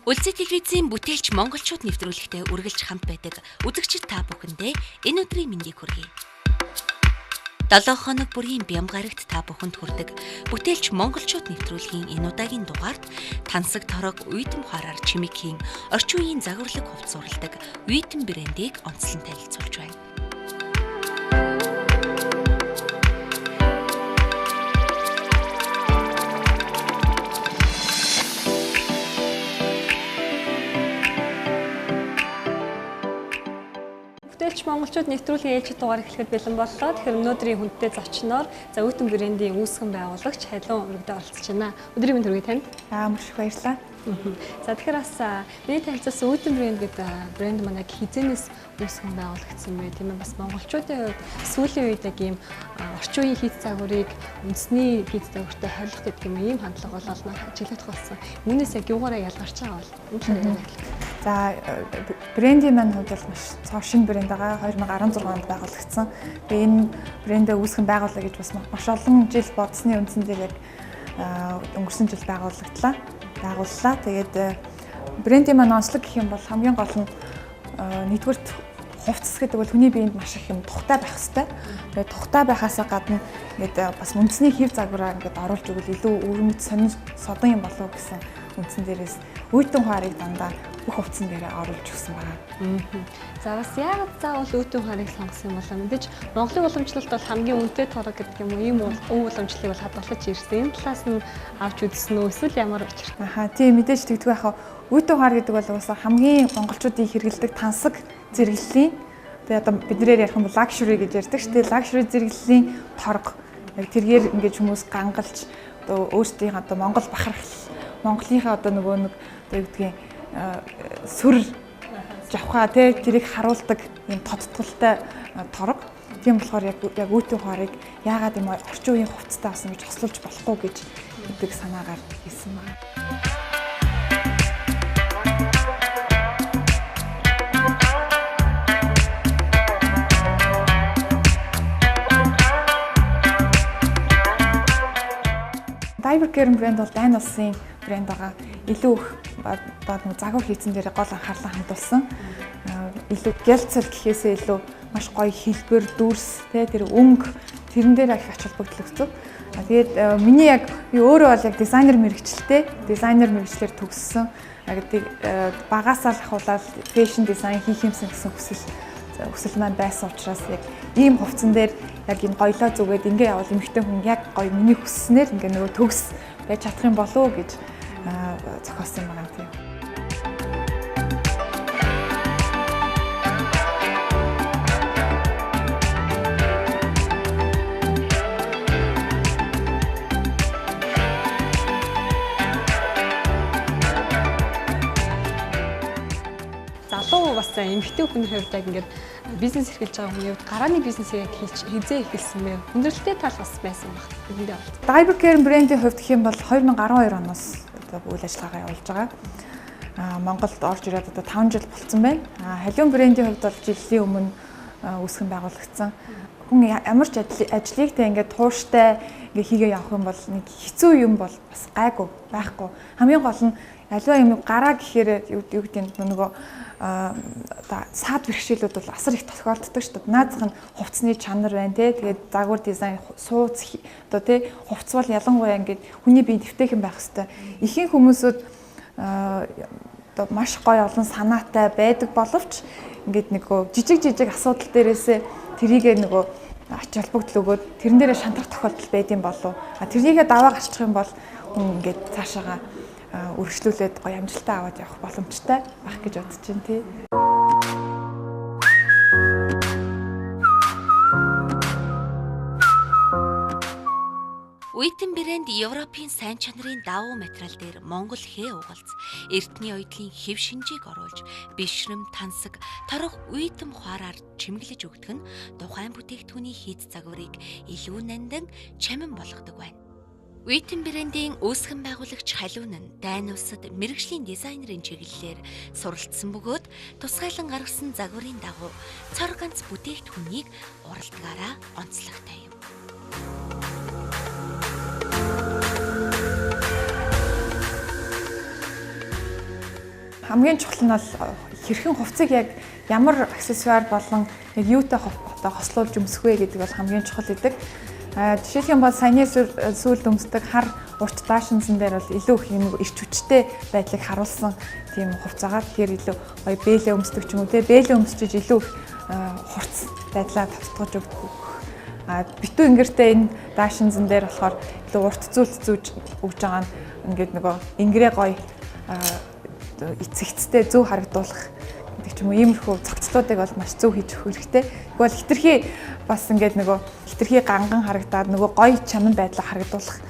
Үлзий телевизийн бүтээлч монголчууд нэвтрүүлэгтээ үргэлж хамт байдаг үзэгчид та бүхэндээ энэ өдрийн мэндийг хүргэе. 7 хоног бүрийн Бямгарагт та бүхэнд хүрдэг бүтээлч монголчууд нэвтрүүлгийн энэ удаагийн дугаард тансаг торог уйдам ухаараар чимээгийн орчин үеийн загварлаг хувцас уралдаг уйдам брэндийг онцлон танилцуулж байна. Бүтээлч монголчууд нэвтрүүлгийн ээлжид дугаар эхлэхэд бэлэн боллоо. Тэгэхээр өнөөдрийн хүндтэй зочноор уйдам брэндийн үүсгэн байгуулагч Халиун өргөдөө оролцож байна. Өдрийн мэнд хүргэе танд. Маш их баярлалаа. За тэгэхээр бас миний танилцсан уйдам брэнд гэдэг брэнд манай хизэнээс үүсгэн байгуулагдсан юм тийм ээ. Бас монголчуудын хувьд сүүлийн үед яг ийм орчин үеийн хийц загварыг үндэсний хийц загвартай холилох гэдэг юм ийм хандлага бол олно ажиглах болсон. Үүнээс яг юугаараа ялгарч байгаа бол энэ талаар За брендийн маань хувьд бол маш цоо шинэ брэнд байгаа. 2016 онд байгуулагдсан. Тэгээ энэ брэндээ үүсгэн байгуулъя гэж бас маш олон жил бодсны үндсэн дээр яг өнгөрсөн жил байгууллагдлаа. Тэгээд брендийн маань онцлог гэх юм бол хамгийн гол нь нэгдүгürt хувцас гэдэг бол хүний биед маш их юм тухтай байх хэрэгтэй. Тэгээд тухтай байхаас гадна ингээд бас үндэсний хэв загвараа ингээд оруулж өгвөл илүү өрөмж сонин содон юм болов гэсэн үндсэн дээрээс уйдам ухаарыг дандаа бүх хувцсан дээрээ оруулж өгсөн байна. За бас яг заавал уйдам ухаарыг сонгосон юм болоо мэдээж Монголын уламжлалт бол хамгийн үнэтэй торог гэдэг юм уу ийм өв уламжлалыг бол хадгалж ирсэн. Энэ талаас нь авч үзсэн үү эсвэл ямар учиртай? Тийм мэдээж тэгдэггүй яхаа уйдам ухаар гэдэг бол уусаа хамгийн монголчуудын хэрэглэдэг тансаг зэрэглэлийн тэгээ одоо биднээр ярих юм бол лакшери гэж ярьдаг шүү дээ. Лакшери зэрэглэлийн торог яг тэргээр ингэж хүмүүс гангалж одоо өөрсдийн одоо Монгол бахархал Монголынхаа одоо нөгөө нэг одоо юу гэдгийг сүр жавхаа тэрийг харуулдаг юм тодтголтой торог. Тийм болохоор яг уйдам ухаарыг яагаад юм орчин үеийн хувцастай авсан гэж хослуулж болохгүй гэж гэдэг санаагаар хийсэн байна. Дайберкер брэнд бол дайны улсын брэнд байгаа. Илүү их одоо загвар хийцэн дээр гол анхаарлаа хандуулсан. Илүү гялцал гэхээсээ илүү маш гоё хэлбэр, дүрс, тэр өнгө тэрэн дээр их ач холбогдол өгсөн. Тэгээд миний яг би өөрөө бол яг дизайнер мэргэжлэр төгссөн. Тэгээд багасаа л ахуулаад фэшн дизайн хийх юмсан гэсэн хүсэл маань байсан учраас яг ийм хувцсан дээр яг энэ гоёлоо зүгээд ингээ явал эмэгтэй хүн яг гоё миний хүсснээр ингээ нөгөө төгс байж чадах юм болов уу гэж зохиосон юм байна тийм. Залуу бас эмэгтэй хүний хувьд яг ингээд бизнес эрхэлж байгаа хүний хувьд гарааны бизнесээ яг хизээ эхэлсэн бэ? Хүндрэлтэй тал бас байсан баг. Эндээ бол. Дайберкер брэндийн хувьд гэх юм бол 2012 оноос одоо үйл ажиллагаагаа явуулж байгаа. Монголд орж ирээд одоо 5 жил болсон байна. Халиун брэндийн хувьд бол жилийн өмнө үүсгэн байгуулагдсан. Хүн ямар ч ажлыг тэ ингээд тууштай ингээ хийгээ явах юм бол нэг хэцүү юм бол бас гайгүй байхгүй. Хамгийн гол нь аливаа юм гараа гэхээр юу гэдэг нөгөө саад бэрхшээлүүд бол асар их тохиолддог шүү дээ. Наазах нь хувцсны чанар байна те. Тэгээд загвар дизайн сууц одоо те хувцс бол ялангуяа ингээд хүний бие дэвтэйхэн байх хэвээр. Ихэнх хүмүүсүүд одоо маш гоё олон санаатай байдаг боловч ингээд нөгөө жижиг асуудал дээрээсээ тэрийгээ нөгөө ач холбогдол өгөөд тэрэн дээрээ шантах тохиолдол байд юм болов. Тэрнийгээ даваа гарчих юм бол хүн ингээд цаашаага үргэлжлүүлээд гоё амжилтаа аваад явах боломжтой байх гэж бодож байна тий. Уйдам брэнд Европын сайн чанарын давуу материал дээр Монгол хээ угалц, эртний оюутлын хэв шинжийг оруулж, бишрэм, тансаг, торох уйдам ухаараар чимэглэж өгдөг нь тухайн бүтээгдэхүүний хийц загварыг илүү нандин, чамин болгодог байна. Уйдам брэндийн үүсгэн байгуулагч Халиун нь дайны улсад мэргэжлийн дизайнерын чиглэлээр суралцсан бөгөөд тусгайлан гаргасан загварын дагуу цор ганц бүтээгдэхүүнийг уралдгаараа онцлогтой юм. хамгийн чухал нь бол хэрхэн хувцсыг яг ямар аксессуар болон яг юутай хослуулж өмсөх вэ гэдэг бол хамгийн чухал гэдэг. Жишээлх юм бол саяны сүүлд өмсдөг хар урт даашинсан дээр бол илүү их юм ирч хүчтэй байдлыг харуулсан тийм хувцас байгаа. Тэгэхээр илүү гоё бэлээ өмсдөг ч юм уу те бэлээ өмсчиж илүү хурц байдлаа тавтгаж өгөх. Битүү ингэртэй энэ даашинсан дээр болохоор илүү урт зүйлс зүүж өгж байгаа нь ингээд нөгөө ингэрээ гоё эцэгцтэй зөв харагдуулах гэдэг ч юм уу иймэрхүү цогцлуудыг бол маш зөв хийж өгөх хэрэгтэй. Тэгвэл хитрхи бас ингээд нөгөө хитрхи ганган харагдаад нөгөө гоё чанан байдлаа харагдуулах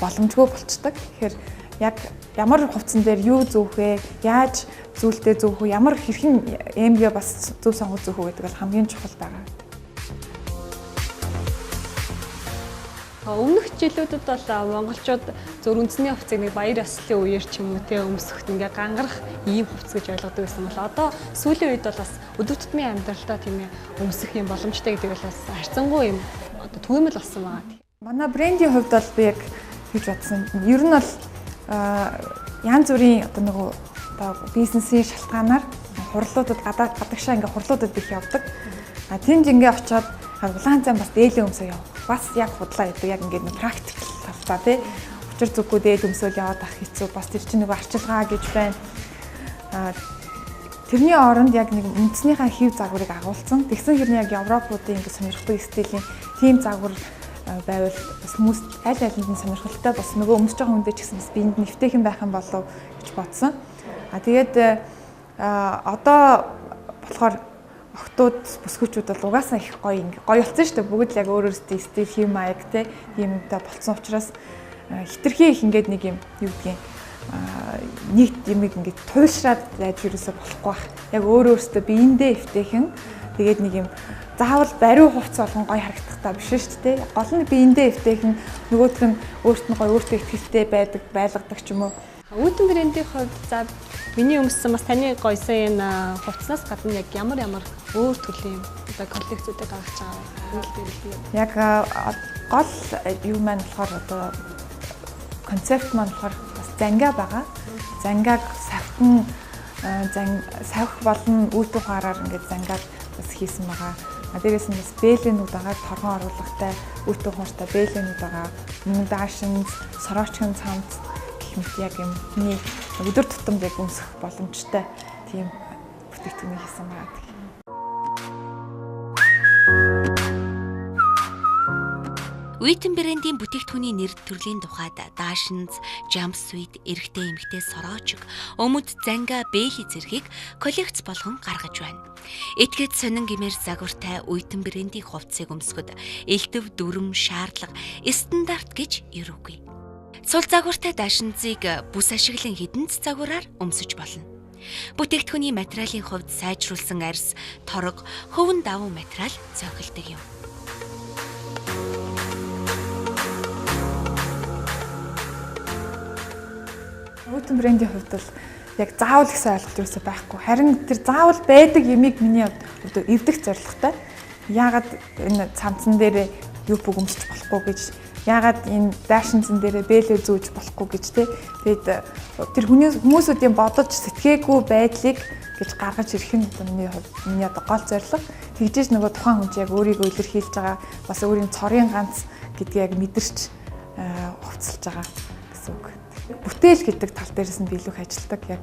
боломжгүй болчдөг. Тэгэхээр яг ямар хувцсан дээр юу зөөх вэ? Яаж зүйлдээ зөөх вэ? Ямар хэрхэн эмгээ бас зөв сонгож зөөх вэ гэдэг бол хамгийн чухал байгаа. Өмнөх жилүүдэд бол монголчууд зөв үндэсний хувцсыг нэг баяр ёслолын үеэр ч юм уу те өмсөхт ингээ гангарах ийм хувцс гэж ойлгодог байсан бол одоо сүүлийн үед бол бас өдөр тутмын амьдралдаа тийм ээ өмсөх юм боломжтой гэдэг бол бас харьцангуй юм одоо түгээмэл болсон байгаа. Манай брендийн хувьд бол би яг гэж бодсон. Ер нь бол янз бүрийн одоо нөгөө бизнесийн шалтгаанаар хурлуудад гадагшаа ингээ хурлуудад их явдаг. Тэнд ингээ очиод улаан цай бас дээлийн өмсөө явах. Бас яг худлаа гэдэг яг ингээд нэг практикл талбай тий. Учир зүггүй дээд өмсөөл яваад ах хэцүү. Бас тэр чинь нэг арчилгаа гэж байна. Тэрний оронд яг нэг үндэснийхээ хэв загварыг агуулсан. Тэгсэн хэрнээ яг Европуудын ингээд сонирхдаг стилийн тийм загвар байвал бас хүмүүс аль алинд нь сонирхолтой бас нөгөө өмсөж байгаа хүн дээр ч гэсэн бас биенд нэвтэйхэн байх юм болов гэж бодсон. Тэгээд одоо болохоор охтууд бүсгүүчүүд бол угаасаа их гоё болсон шүү дээ. Бүгд л яг өөрөөсөө стил хэм маяг те юмтай болцсон учраас хитрхи их ингээд нэг юм юу гэдгийг нийт юмыг ингээд туйлшраад яаж юусоо болохгүй бах. Яг өөрөөсөө биендээ эвтэйхэн тэгээд нэг юм заавал бариу хувцас болгон гоё харагдах та биш шүү дээ. Гол нь биендээ эвтэйхэн нөгөөх нь өөрт нь гоё өөртөө ихтэй байлгадаг ч юм уу. Үүдэн брендийн хувьд за миний өмссөн бас таны гойсон энэ хувцснаас гадна яг ямар өөр төрлийн одоо коллекцүүдийг гаргаж байгаа. Яг гол юу маань болохоор одоо концепт маань болохоор бас зангаа байгаа. Зангааг савхин савх болон үүдэн ухаараар ингээд зангаад бас хийсэн байгаа. Дээрээс нь бас бэлэнүүд байгаа, торгон оруулгатай үүдэн ухаартай бэлэнүүд байгаа. Мөн даашин, сороочхон цамц яг юм миний өдөр тутамд яг өмсөх боломжтой тийм бүтээгдэхүүн хийсэн байгаа. Үүдэн брендийн бүтээгдэхүүний нэр төрлийн тухайд даашинз, jumpsuit, эрэгтэй эмэгтэй сороочг, өмд занга, бэйли зэргийг коллекц болгон гаргаж байна. Этгээд сонин гэмээр загвартай үүдэн брендийн хувцсыг өмсгөд элдв дүрм шаардлага стандарт гэж ерөөгүй. Сул загвартай даашинзыг бүс ашиглан хідэн загвараар өмсөж болно. Бүтээгдэхүүний материалын хувьд сайжруулсан арьс, торог, хөвөн давуу материал зохилдог юм. Үүдэн брендийн хувьд бол яг заавал гэсэн ойлголт юусаа байхгүй. Харин тэр заавал байдаг юмыг миний одоо эвдэх зорилготой. Яагаад энэ цамцан дээр юу бүг өмсөж болохгүй гэж, яагаад энэ даашинзан дээр бэлээ зүүж болохгүй гэж те. Тэгээд тэр хүмүүсүүдийн бодож сэтгэгээгүй байдлыг гэж гаргаж ирэх нь миний одоо гол зорилго. Тэгжээж нөгөө тухайн хүн яг өөрийгөө илэрхийлж байгаа, бас өөрийн цорын ганц гэдгийг яг мэдэрч хувцалж байгаа гэсэн үг. Бүтээл гэдэг тал дээрээс нь би илүү их ажилладаг. Яг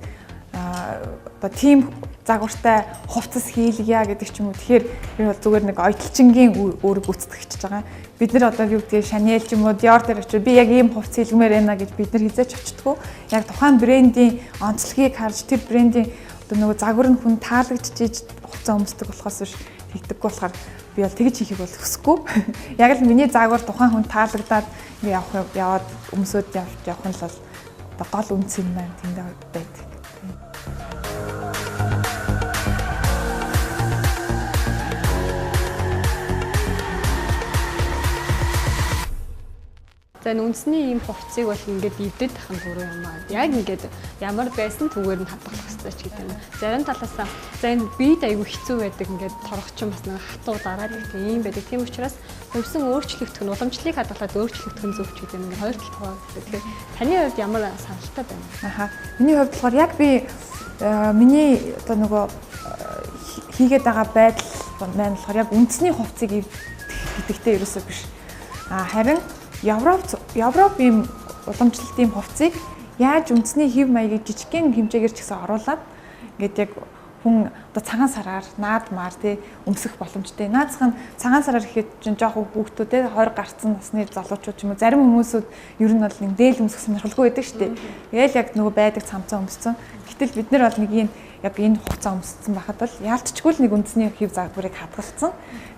одоо тийм загвартай хувцас хийлгийа гэдэг ч юм уу. Тэгэхээр би бол зүгээр нэг ойдлчингийн үүрэг гүйцэтгэж байгаа. Бид нар одоо юу гэдгийг Chanel ч юм уу Dior дээр очив би яг ийм хувцас хийлгмээр байна гэж бид нар хизээч очтгоо. Яг тухайн брендийн онцлогийг харж тэр брендийн одоо нөгөө загвар нь хүн таалагдчихж хувцас өмсдөг болохоос биш тэгдэггүй болохоор би бол тэгж хийхийг бол хүсэхгүй. Яг л миний загвар тухайн хүн таалагдаад яваад өмсөд явах нь л одоо гол үнц юм байна. Тэндээ байдаг. За үндэсний ийм хувцсыг бол ингээд эвдэд тах нь буруу юм аа. Яг ингээд ямар байсан түгээр нь хадгалах хэрэгтэй ч гэдэг юм. Зарим талаас за энэ биед айгүй хэцүү байдаг ингээд торгочин бас нэг хатуу дараад гэх юм байдаг. Тийм учраас хувьсан өөрчлөгдөх нь уламжлалыг хадгалаад өөрчлөгдөх нь зөв ч гэдэг юм. Хоёр талтай байдаг. Тэгэхээр таны хувьд ямар саналтай байна? Миний хувьд болохоор яг би миний одоо нөгөө хийгээд байгаа байдал маань болохоор яг үндэсний хувцсыг гэдэгтэй ерөөсөө биш. Харин Европ ийм уламжлалтын хувцсыг яаж үндэсний хэв маягийг жижигхэн хэмжээгээр ч гэсэн оруулаад ингээд яг хүн одоо цагаан сараар наадмаар тий өмсөх боломжтой. Наацхан цагаан сараар ихэд чинь жоохон хүүхдүүд тий 20 гарцсан насны залуучууд ч юм уу зарим хүмүүсүүд ер нь бол нэг дээл өмсөх сонирхолгүй байдаг шүү дээ. Тэгэл яг нөгөө байдаг цамцаа өмссөн. Гэтэл бид нар бол нэг юм яг энэ хугацаа өмссөн байхад бол яалтчгүй л нэг үндэсний хэв загварыг хадгалсан.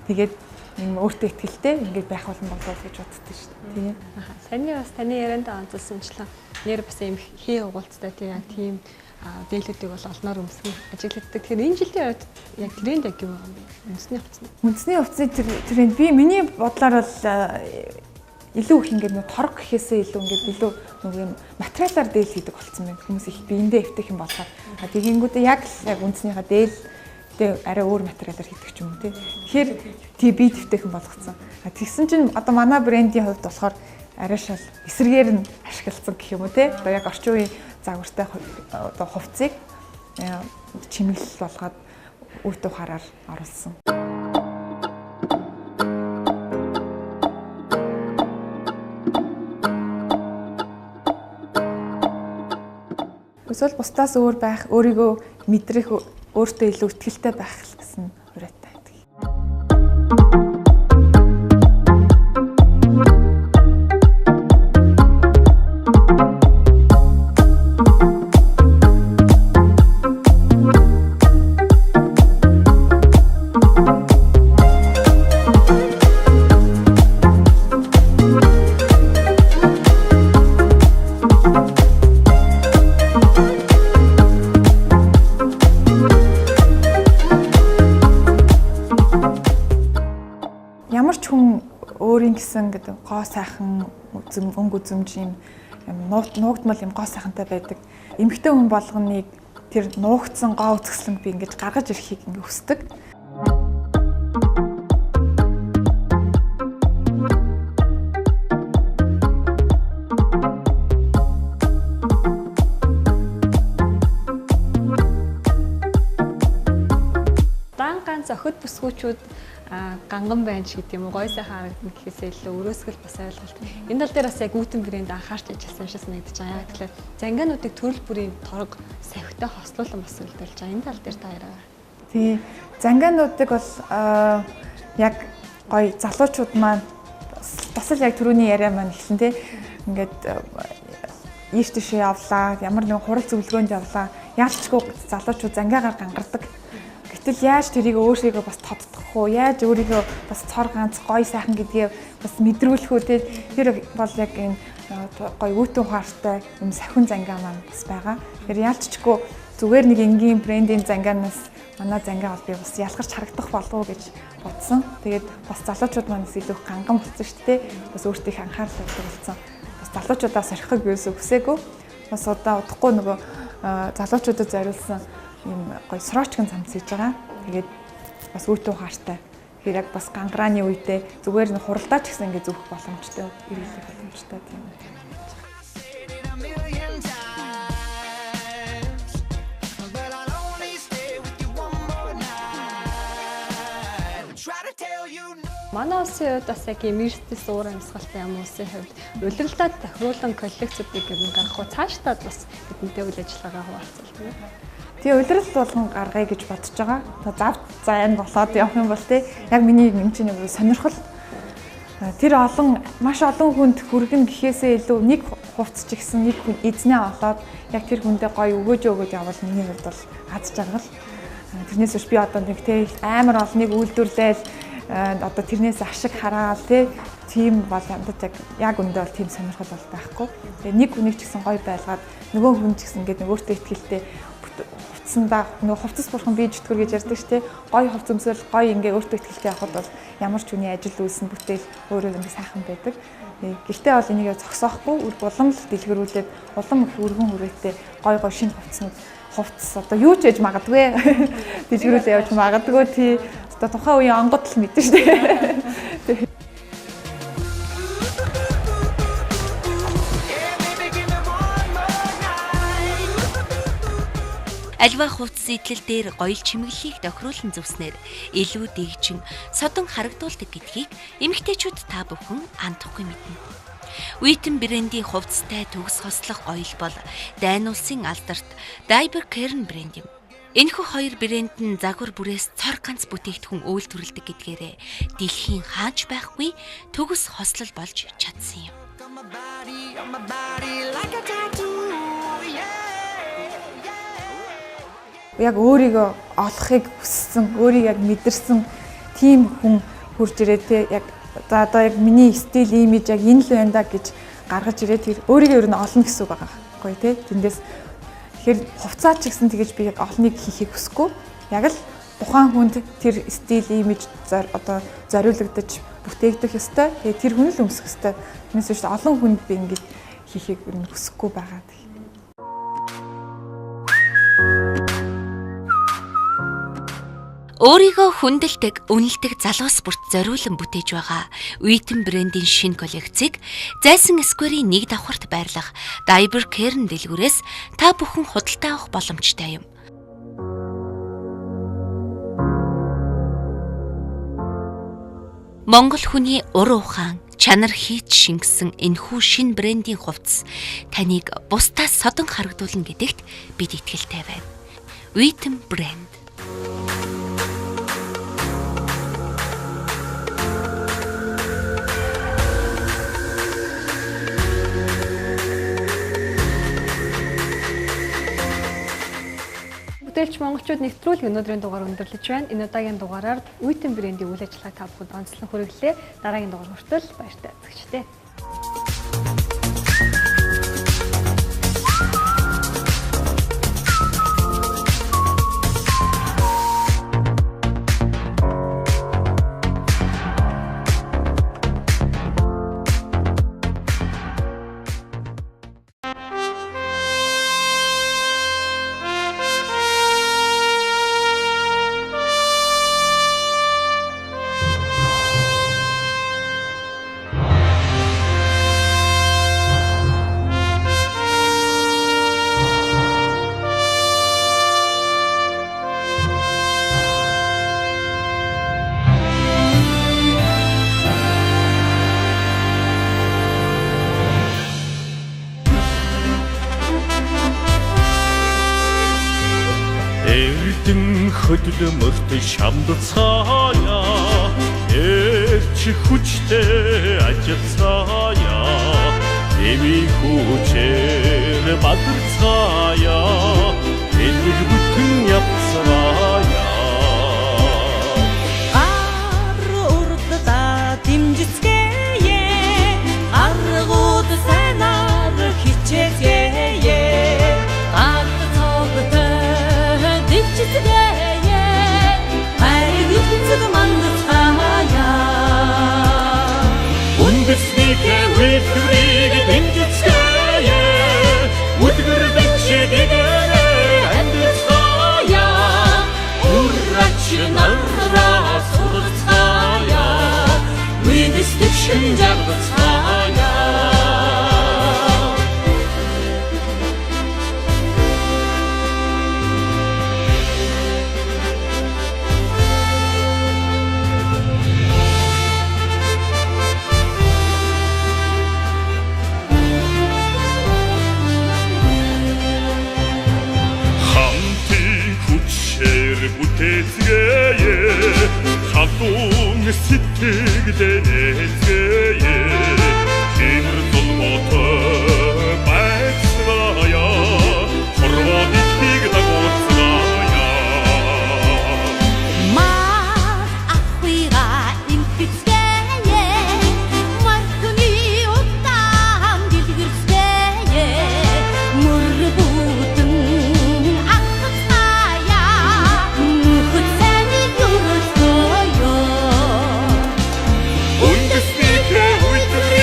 Тэгээд юм өөртөө ихтэй ингээд байх болон болов гэж боддоо шүү дээ. Тийм. Саний бас таны ярианд онцлсончлаа. Нэр бас юм хээ угуулцтай тий яг тийм дээлүүдийг бол олноор өмсгөн ажилладаг. Тэгэхээр энэ жилийн үед яг тренд яг юу юм бэ? Үндэсний хувцас. Үндэсний хувцсны тренд би миний бодлоор бол илүү их ингээд нэг торг гэхээсээ илүү ингээд илүү нэг юм материалаар дээл хийдэг болсон байна. Хүмүүс их биендээ эвтэх юм болохоор тэгэнгүүтээ яг үндэснийхаа дээлтэй арай өөр материалаар хийдэг ч юм уу тий. Тэгэхээр тий бие дэвтэх юм болгоцсон. Тэгсэн чинь одоо манай брендийн хувьд болохоор арай шал эсрэгээр нь ашигласан гэх юм уу тий. Одоо яг орчин үеийн загвартай одоо хувцсыг чимэглэл болгоод үйт ухаараар оруулсан. Эсвэл бусдаас өөр байх, өөрийгөө мэдрэх, өөртөө илүү ихтэй байх гэсэн хүрээтэй байдаг. Ямар ч хүн өөрийн гэсэн гэдэг гоо сайхан өнгө үзэмж юм нуугдмал юм гоо сайхантай байдаг. Эмэгтэй хүн болгоныг тэр нуугдсан гоо үзэсгэлэнг би ингэж гаргаж ирэхийг ингэ хүсдэг. Ганц охид бүсгүүчүүд ганган байна ч гэдэг юм уу, гой сайхан харагдана гэхээсээ илүү өрөөсгөл бас ойлголт. Энэ тал дээр бас яг Үүдэн брэнд анхаарч ажилласан юм шиг санагдаж байгаа. Яг тэгэхээр зангиануудыг төрөл бүрийн торг савхитай хослуулан бас үлдүүлж байгаа. Энэ тал дээр та яриа. Тий. Зангиануудыг бол яг гой залуучууд маань бас л яг түрүүний яриа маань эхлэн тий. Ингээд ийш тийшээ явлаа, ямар нэгэн хурал зөвлөгөөнд явлаа. Яалчгүй залуучууд зангиагаар гангардаг. Гэтэл яаж тэрийг өөрийгөө бас тодтох уу? Яаж өөрийгөө бас цор ганц гоё сайхан гэдгээ бас мэдрүүлэх үү? Тэр бол яг энэ гоё үүтэн ухаартай юм сахин зангиа маань бас байгаа. Тэгэхээр яалтчгүй зүгээр нэг энгийн брендийн зангианаас манай зангиа бол би бас ялгарч харагдах болов уу гэж бодсон. Тэгээд бас залуучууд маань илүү ганган болсон шүү дээ. Бас өөртөө их анхаарал тавьдаг болсон. Бас залуучуудаас орхихыг юусоо хүсээгүй. Бас одоо удахгүй нөгөө залуучуудад зориулсан юм гоё сроочгон цамц хийж байгаа. Тэгээд бас үүтэн ухаартай. Тэгэхээр яг бас гангарааны үедээ зүгээр нэг хуралдаа ч гэсэн ингэ зүвх боломжтой, эргэлдэх боломжтой тийм. Манай улсын хувьд бас яг иммерсис уур амьсгалтай юм улсын хувьд улирлаад тохируулан коллекцуудыг гаргах уу цаашдаа бас бидэнтэй үйл ажиллагаа хуваалцвал тийм ээ. Тэгээ улирал болгон гаргая гэж бодож байгаа. Завд зайн болоод явах юм бол тий яг миний юм чинь нэг сонирхол тэр маш олон хүнд хүргэн гэхээсээ илүү нэг хувцс ч гэсэн нэг хүн эзнээ олоод яг тэр хүндээ гоё өгөөж явал миний хувьд бол аз жаргал. Тэрнээс биш би одоо нэг тий амар олныг үйлдвэрлээл одоо тэрнээс ашиг хараал тийм бол яг өндөө бол тийм сонирхол бол байхгүй. Тэгээ нэг хүнийг ч гэсэн гоё байлгаад нөгөө хүн ч гэсэн ингээд өөртөө ихтэй хувцсандаа нөгөө хувцас бурхан бие зүтгэр гэж ярьдаг шүү дээ. Гоё хувц өмсөл гоё ингээ өөртөө ихтэй явахад бол ямар ч хүний ажил үйлсэн бүтээл өөрөө ингээ сайхан байдаг. Гэхдээ бол энийг зогсоохгүй улам л дэлгэрүүлээд улам их өргөн хүрээтэй гоё шинэ хувцс одоо юу ч яж магадгүй дэлгэрүүлээ явж магадгүй тий одоо тухайн үеийн онгод л мэдэн шүү дээ. Альва хувцас идэл дээр гоёл чимэглэлийг тохируулан зөвснээр илүү дэгжин содон харагдуулдаг гэдгийг эмэгтэйчүүд та бүхэн андахгүй мэднэ. Wheaton брендийн хувцастай төгс хослох гоёл бол Дайн улсын алдарт Diaper Kern брэнд юм. Энэхүү хоёр брэнд нь загвар бүрээс цор ганц бүтээгдэхүүн үйлдвэрлэдэг гэдгээрээ дэлхийн хаач байхгүй төгс хослол болж чадсан юм. Яг өөрийгөө олохыг хүссэн, өөрийг яг мэдэрсэн тийм хүн хурж ирээ те яг за одоо яг миний стил имиж яг энэ л байна да гэж гаргаж ирээ тэр өөрийгөө ер нь олно гэсэн үг байгаа байхгүй те. Тэндээс тэгэхээр хувцаа ч гэсэн тэгэж би олныг хийхийг хүсэхгүй. Яг л тухайн хүнд тэр стил имиж одоо зориулагдаж бүтээгдэх ёстой. Тэгээ тэр хүн л өмсөх ёстой. Тэрнээс биш олон хүнд би ингэж хийхийг ер нь хүсэхгүй байгаа. Өөрийгөө хүндэлдэг, үнэлдэг залуус бүрт зориулан бүтээж байгаа Wheaton брендийн шинэ коллекцийг Зайсан Square-ийн нэг давхарт байрлах Diaper Kern дэлгүүрээс та бүхэн худалдаа авах боломжтой юм. Монгол хүний ур ухаан, чанар хийч шингэсэн энэхүү шинэ брендийн хувцас таныг бусдаас содон харагдуулна гэдэгт бид итгэлтэй байна. Wheaton брэнд. Бүтээлч монголчууд нэвтрүүлэг өнөөдрийн дугаар өндөрлөж байна. Энэ удаагийн дугаараар Wheaton брендийн үйл ажиллагааг та бүхэнд онцлон хүргэлээ. Дараагийн дугаар хүртэл баяртай үзэгчдээ. Хөдөлмөрт шамд цаая эрч хүчтэй ажиллацаая эми хүчээр бадарцаая элэг бүтэн явцаая ар урдаа дэмжицгээе аргууд сайнаар хичээе ар цогтой дэмжицгээе Үндэснийхээ үйлдвэрийг дэмжицгээе Үтгэр дэвшигээрээ амьдцгаая Урач нарраа сурцгаая Үдэстэг шинжарцгаая Бүтээцгээе халуун сэтгэгдээ нээцгээе хэмэр зулмоотой байцгаая хорвоо итгийг дагуулцгаая маа ахвира инфицгээе мартуни удаан дэлгэрцгээе мөрбүтэн Үндэснийхээ үйлдвэрийг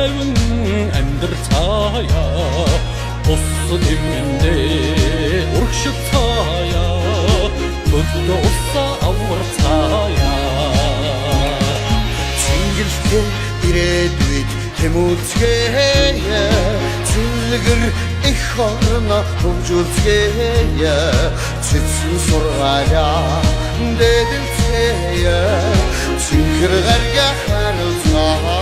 тайван амьдрцаая ус дэмэндээ урагшил цаая өдөө уса аварцаая Цэнгэлтэй ирээдүйд тэмүүлцгээе Цэнлэгэр их орно хөгжүүлцгээе Цэцэн сургаалаа дэдэлцгээе Цэнхэр гарга харуулцгаа